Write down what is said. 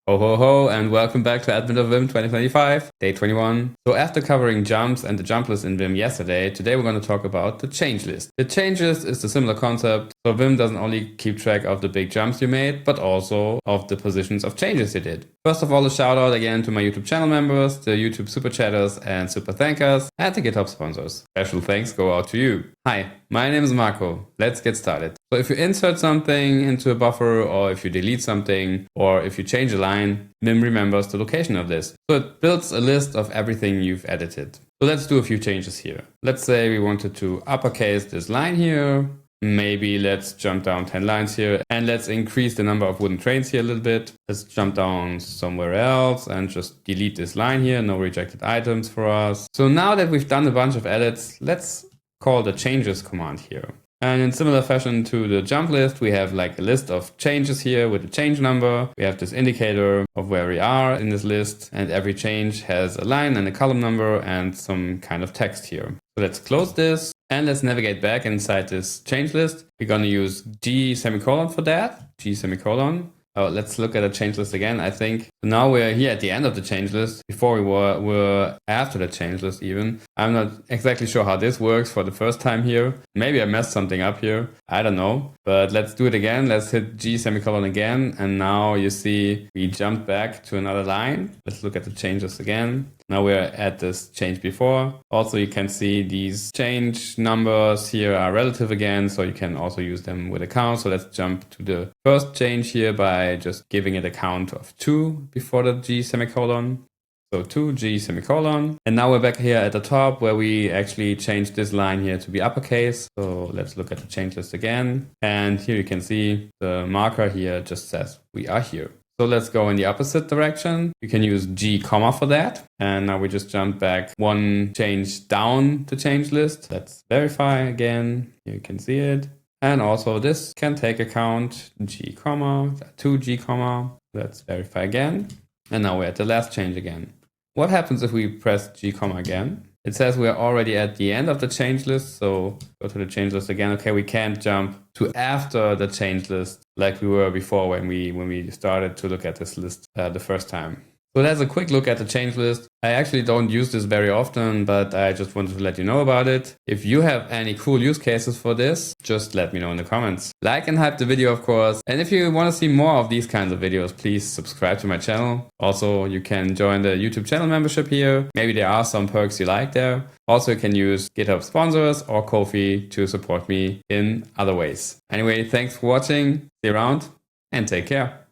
Ho ho ho, and welcome back to Advent of Vim 2025, day 21. So after covering jumps and the jump list in Vim yesterday, today we're going to talk about the change list. The change list is a similar concept, so Vim doesn't only keep track of the big jumps you made, but also of the positions of changes you did. First of all, a shout out again to my YouTube channel members, the YouTube super chatters and super thankers, and the GitHub sponsors. Special thanks go out to you. Hi, my name is Marco. Let's get started. So if you insert something into a buffer, or if you delete something, or if you change a line, Vim remembers the location of this. So it builds a list of everything you've edited. So let's do a few changes here. Let's say we wanted to uppercase this line here. Maybe let's jump down 10 lines here, and let's increase the number of wooden trains here a little bit. Let's jump down somewhere else and just delete this line here. No rejected items for us. So now that we've done a bunch of edits, let's call the changes command here. And in similar fashion to the jump list, we have like a list of changes here with a change number. We have this indicator of where we are in this list, and every change has a line and a column number and some kind of text here. So let's close this and let's navigate back inside this change list. We're going to use G semicolon for that, G semicolon. Let's look at the change list again. I think now we're here at the end of the change list. Before we were after the change list even. I'm not exactly sure how this works for the first time here. Maybe I messed something up here. I don't know. But let's do it again. Let's hit G semicolon again. And now you see we jumped back to another line. Let's look at the changes again. Now we're at this change before. Also, you can see these change numbers here are relative again, so you can also use them with a count. So let's jump to the first change here by just giving it a count of 2 before the G semicolon. So 2 G semicolon. And now we're back here at the top where we actually changed this line here to be uppercase. So let's look at the change list again. And here you can see the marker here just says we are here. So let's go in the opposite direction. You can use G comma for that. And now we just jump back one change down the change list. Let's verify again. Here you can see it. And also this can take account G comma, 2 G comma. Let's verify again. And now we're at the last change again. What happens if we press G comma again? It says we're already at the end of the change list. So go to the change list again. Okay, we can't jump to after the change list like we were before when we started to look at this list the first time. So that's a quick look at the change list. I actually don't use this very often, but I just wanted to let you know about it. If you have any cool use cases for this, just let me know in the comments. Like and hype the video, of course. And if you want to see more of these kinds of videos, please subscribe to my channel. Also, you can join the YouTube channel membership here. Maybe there are some perks you like there. Also, you can use GitHub sponsors or Ko-fi to support me in other ways. Anyway, thanks for watching. See you around and take care.